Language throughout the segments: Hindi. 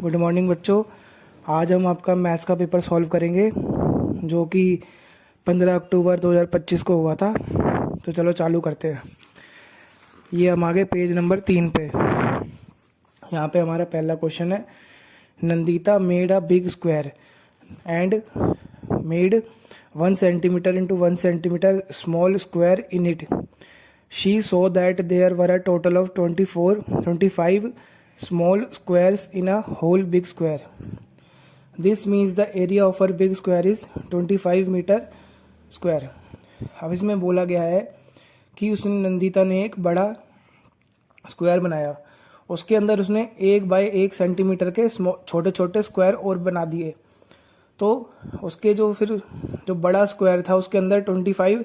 गुड मॉर्निंग बच्चों। आज हम आपका मैथ्स का पेपर सॉल्व करेंगे जो कि 15 अक्टूबर 2025 को हुआ था। तो चलो चालू करते हैं। ये हम आगे पेज नंबर 3 पे। यहाँ पे हमारा पहला क्वेश्चन है, Nandita made a big square and made 1 centimetre into 1 centimetre small square in it. She saw that there were a total of 25 small squares in a whole big square. This means the area of her big square is 25 metre square. अब इसमें बोला गया है कि उसने नंदिता ने एक बड़ा स्क्वायर बनाया, उसके अंदर उसने 1 बाय 1 सेंटीमीटर के छोटे छोटे स्क्वायर और बना दिए. तो उसके जो बड़ा स्क्वायर था उसके अंदर 25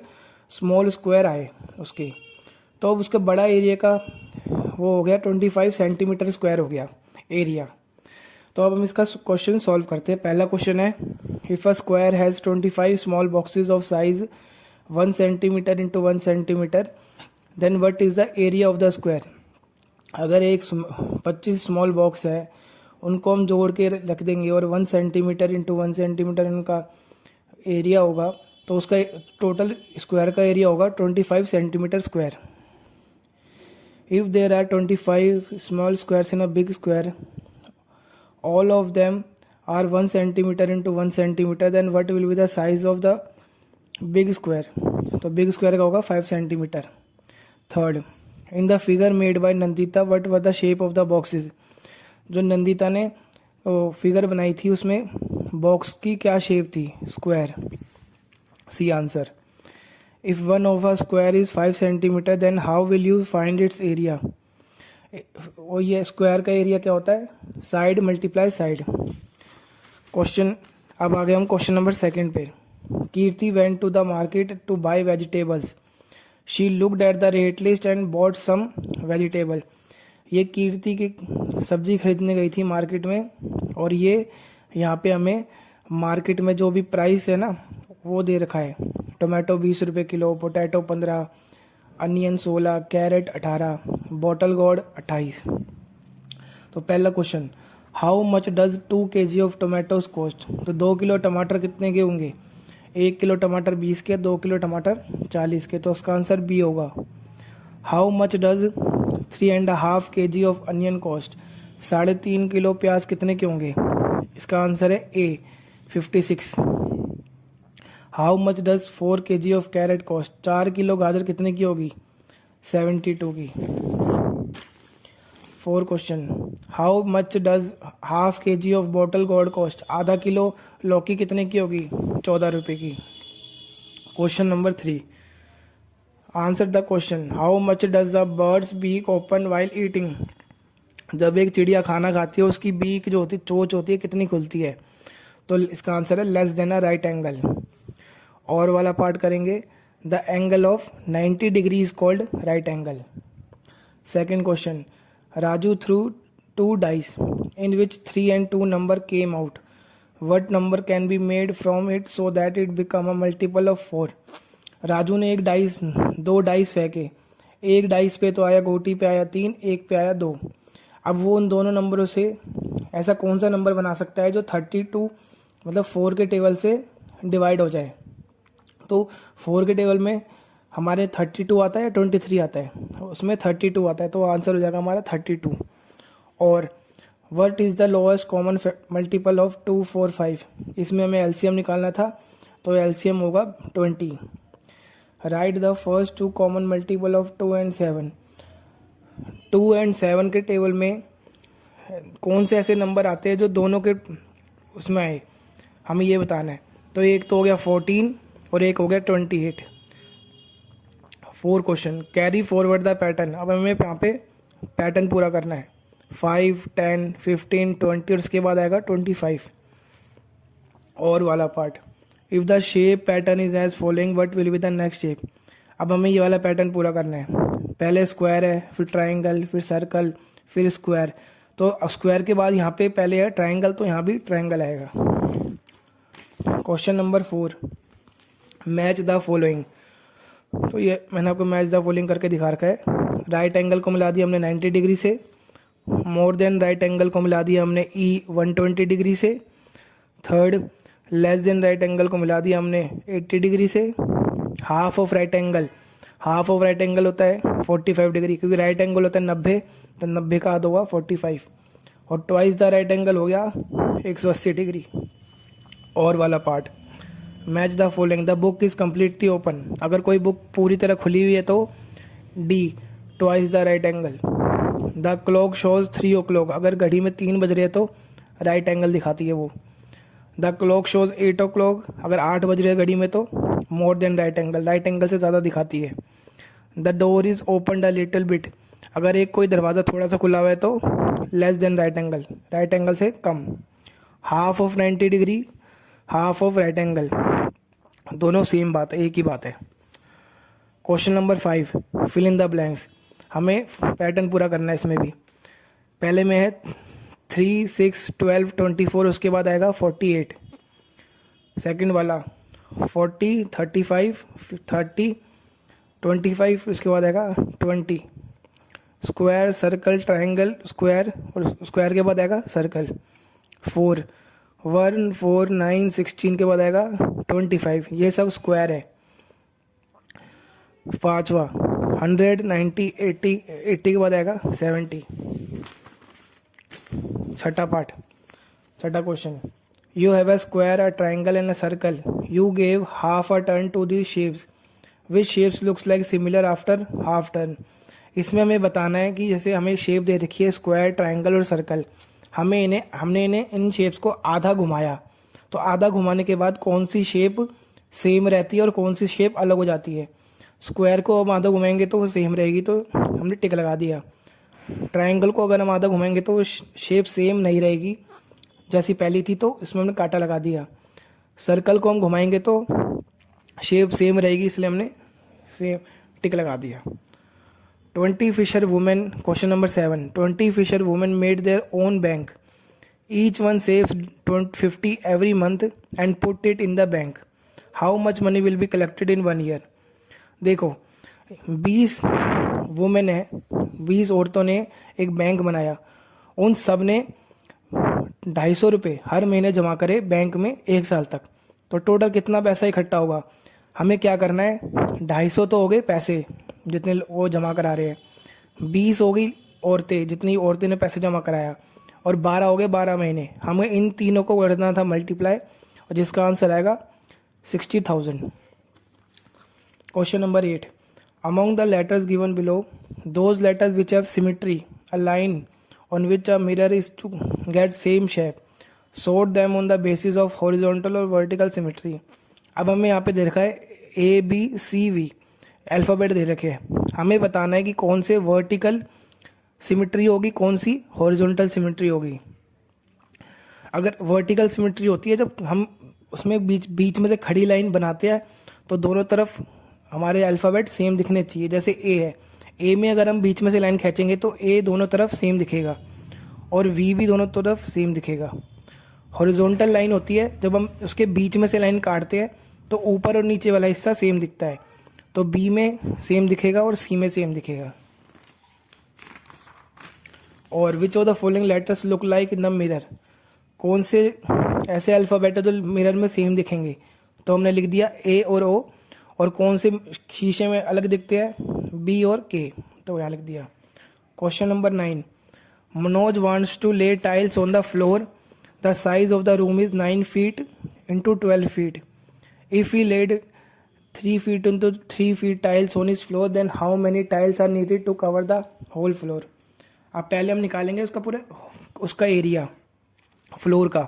स्मॉल स्क्वायर आए उसके. तो अब उसका बड़ा एरिया का वो हो गया 25 सेंटीमीटर स्क्वायर हो गया एरिया. तो अब हम इसका क्वेश्चन सॉल्व करते हैं. पहला क्वेश्चन है, if a square has 25 small boxes of size 1 centimetre into 1 centimetre then what is the area of the square. अगर 25 स्मॉल बॉक्स है उनको हम जोड़ के रख देंगे और 1 सेंटीमीटर इंटू 1 सेंटीमीटर उनका एरिया होगा तो उसका टोटल स्क्वायर का एरिया होगा 25 centimetre square. If there are 25 small squares in a big square, all of them are 1 centimeter into 1 centimeter, then what will be the size of the big square? तो big square का होगा 5 centimeter. Third, in the figure made by Nandita, what were the shape of the boxes? जो नंदिता ने फिगर बनाई थी उसमें बॉक्स की क्या शेप थी? Square. See answer. If one of a square is 5 centimeter, then how will you find its area? और ये स्क्वायर का एरिया क्या होता है? Side multiply side. क्वेश्चन अब आ गए हम क्वेश्चन नंबर 2 पे. Kirti went to the market to buy vegetables. She looked at the rate list and bought some vegetable. ये कीर्ति की सब्जी खरीदने गई थी मार्केट में और ये यहाँ पे हमें मार्केट में जो भी प्राइस है ना वो दे रखा है. टोमेटो 20 रुपये किलो, potato 15, onion 16, carrot 18, bottle gourd 28. तो पहला question, how much does 2 kg of tomatoes cost. तो 2 किलो टमाटर कितने के होंगे? 1 किलो टमाटर 20 के, 2 किलो टमाटर 40 के. तो उसका आंसर बी होगा. How much does 3.5 kg of onion cost. 3.5 किलो प्याज कितने के होंगे? इसका आंसर है A 56. How much does 4 kg of carrot cost. 4 किलो गाजर कितने की होगी? 72 की. 4 question, how much does half kg of bottle gourd cost. आधा किलो लौकी कितने की होगी? 14 रुपये की. Question number 3, answer the question. How much does the birds beak open while eating. जब एक चिड़िया खाना खाती है उसकी बीक जो होती चोंच होती है कितनी खुलती है? तो इसका आंसर है less than a right angle. और वाला पार्ट करेंगे, the angle of 90 degree is called right angle. Second question, Raju through 2 dice in which 3 and 2 number came out. What number can be made from it so that it become a multiple of 4. Raju ने 2 डाइस फेंके. एक डाइस पे तो आया गोटी पे आया 3, एक पे आया 2. अब वो उन दोनों नंबरों से ऐसा कौन सा नंबर बना सकता है जो 32 मतलब 4 के टेबल से डिवाइड हो जाए. तो 4 के टेबल में हमारे 32 आता है, 23 आता है, उसमें 32 आता है. तो आंसर हो जाएगा हमारा 32. और what is the lowest common multiple of 2, 4, 5. इसमें हमें एलसीएम निकालना था तो एलसीएम होगा 20. Right the first 2 common multiple of 2 and 7. 2 and 7 के टेबल में कौन से ऐसे नंबर आते हैं जो दोनों के उसमें आए, हमें ये बताना है. तो एक तो हो गया 14 और एक हो गया 28. 4 question, carry forward the pattern. अब हमें यहाँ पे पैटर्न पूरा करना है. 5, 10, 15, 20 और उसके बाद आएगा 25. और वाला part, if the shape pattern is as following what will be the next shape. अब हमें ये वाला पैटर्न पूरा करना है. पहले स्क्वायर है, फिर ट्राइंगल, फिर सर्कल, फिर स्क्वायर. तो स्क्वायर के बाद यहाँ पे पहले है ट्राइंगल, तो यहाँ भी ट्राइंगल आएगा. Question number 4, match the following. तो ये मैंने आपको मैच द फॉलोइंग करके दिखा रखा है. राइट एंगल को मिला दिया हमने 90 डिग्री से मोर देन राइट एंगल को मिला दिया हमने ई 120 डिग्री से। Third, less than right angle को मिला दिया हमने 80 डिग्री से। Half of right angle, half of right angle होता है 45 डिग्री, क्योंकि राइट एंगल होता है 90, तो 90 का आधा हुआ 45, और ट्वाइस द राइट एंगल हो गया 180 डिग्री। और वाला part, match the following, the book is completely open, अगर कोई बुक पूरी तरह खुली हुई है तो D, twice the right angle. The clock shows 3 o'clock, अगर घड़ी में 3 बज रहे हैं तो राइट एंगल दिखाती है वो। द क्लॉक शोज 8 o'clock, अगर 8 बज रहे हैं घड़ी में तो more than right angle, right angle से ज़्यादा दिखाती है। The door is open a little bit, अगर एक कोई दरवाज़ा थोड़ा सा खुला हुआ है तो less than right angle, right angle से कम। Half of 90 degree, half of right angle, दोनों सेम बात है, एक ही बात है। Question number 5, fill in the blanks, हमें पैटर्न पूरा करना है इसमें भी। पहले में है 3, 6, 12, 24, उसके बाद आएगा 48। सेकंड वाला 40, 35, 30, 25, उसके बाद आएगा 20। स्क्वायर, सर्कल, ट्रायंगल, स्क्वायर, और स्क्वायर के बाद आएगा सर्कल। 4, 1, 4, 9, 16 के बाद आएगा 25, ये सब स्क्वायर है। पांचवा 100, 90, 80, 80 के बाद आएगा 70। छठा पार्ट, छठा question, you have a square, a triangle and a circle, you gave half a turn to these shapes, which shapes looks like similar after half turn. इसमें हमें बताना है कि जैसे हमें शेप दे रखी है स्क्वायर, ट्रायंगल और सर्कल, हमने इन्हें इन शेप्स को आधा घुमाया, तो आधा घुमाने के बाद कौन सी शेप सेम रहती है और कौन सी शेप अलग हो जाती है। स्क्वायर को हम आधा घुमाएंगे तो वो सेम रहेगी, तो हमने टिक लगा दिया। ट्रायंगल को अगर हम आधा घुमाएंगे तो शेप सेम नहीं रहेगी जैसी पहली थी, तो इसमें हमने कांटा लगा दिया। सर्कल को हम घुमाएंगे तो शेप सेम रहेगी, इसलिए हमने सेम टिक लगा दिया। 20 fisher women, question number 7, 20 fisher women made their own bank, each one saves 50 every month and put it in the bank, how much money will be collected in 1 year। देखो 20 वुमेन है, 20 औरतों ने एक बैंक बनाया, उन सब ने 250 रुपये हर महीने जमा करे बैंक में 1 साल तक, तो टोटल कितना पैसा इकट्ठा होगा। हमें क्या करना है, 250 तो हो गए पैसे जितने वो जमा करा रहे हैं, 20 हो गई औरतें जितनी औरतें ने पैसे जमा कराया, और 12 हो गए 12 महीने। हमें इन तीनों को करना था मल्टीप्लाई, और जिसका आंसर आएगा 60,000। Question number 8, among the letters given below, those letters which have symmetry, a line on which a mirror is to get same shape, sort them on the basis of horizontal और वर्टिकल सिमिट्री। अब हमें यहाँ पे दे रखा है ABCV, अल्फ़ाबेट दे रखे हैं, हमें बताना है कि कौन से वर्टिकल सिमिट्री होगी, कौन सी हॉरिजॉन्टल सिमिट्री होगी। अगर वर्टिकल सिमिट्री होती है जब हम उसमें बीच में से खड़ी लाइन बनाते हैं, तो दोनों तरफ हमारे अल्फ़ाबेट सेम दिखने चाहिए। जैसे A है, A में अगर हम बीच में से लाइन खींचेंगे तो A दोनों तरफ सेम दिखेगा, और V भी दोनों तरफ सेम दिखेगा। हॉरिजॉन्टल लाइन होती है जब हम उसके बीच में से लाइन काटते हैं तो ऊपर और नीचे वाला हिस्सा सेम दिखता है, तो B में सेम दिखेगा और C में सेम दिखेगा। और which of the following letters look like in the mirror, कौन से ऐसे अल्फ़ाबेट है जो मिरर में सेम दिखेंगे, तो हमने लिख दिया A और O, और कौन से शीशे में अलग दिखते हैं, B और K, तो यहाँ लिख दिया। Question number 9, Manoj wants to lay tiles on the floor, the size of the room is 9 feet into 12 feet, if he laid 3 feet into 3 feet tiles on his floor, then how many tiles are needed to cover the whole floor। अब पहले हम निकालेंगे उसका एरिया फ्लोर का,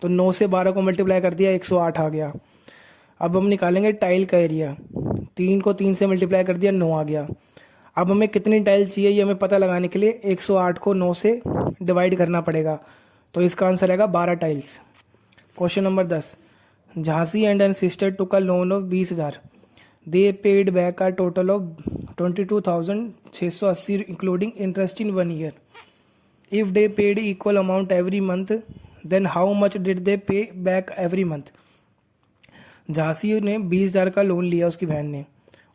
तो 9 से 12 को मल्टीप्लाई कर दिया 108 आ गया। अब हम निकालेंगे टाइल का एरिया, 3 को 3 से मल्टीप्लाई कर दिया 9 आ गया। अब हमें कितनी टाइल चाहिए ये हमें पता लगाने के लिए 108 को 9 से डिवाइड करना पड़ेगा, तो इसका आंसर आएगा 12 tiles. Question number 10, Jhansi and an sister took a loan of 20,000, they paid back a total of 22,680 including interest in 1 year। If they paid equal amount every month, then how much did they pay back every month. Jhansi ने 20,000 का लोन लिया उसकी बहन ने,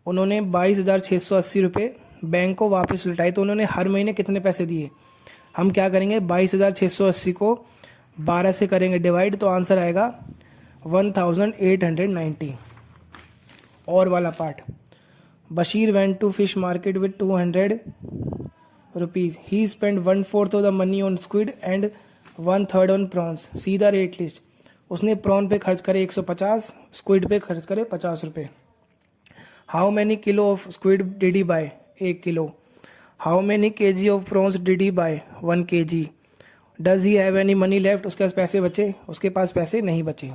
उन्होंने 22,680 रुपये बैंक को वापस लौटाए, तो उन्होंने हर महीने कितने पैसे दिए। हम क्या करेंगे, 22,680 को 12 से करेंगे डिवाइड, तो आंसर आएगा 1890। और वाला part, Bashir went to fish market with 200 rupees, he spend 1/4 of the money on squid and 1/3 on prawns, see the rate list. उसने प्रॉन पे खर्च करे 150, स्क्विड पे खर्च करे 50 रुपये। How many kilo of squid did he buy, 1 kilo. How many KG of prawns did he buy, 1 kg। Does he have any money left, उसके पास पैसे बचे, उसके पास पैसे नहीं बचे।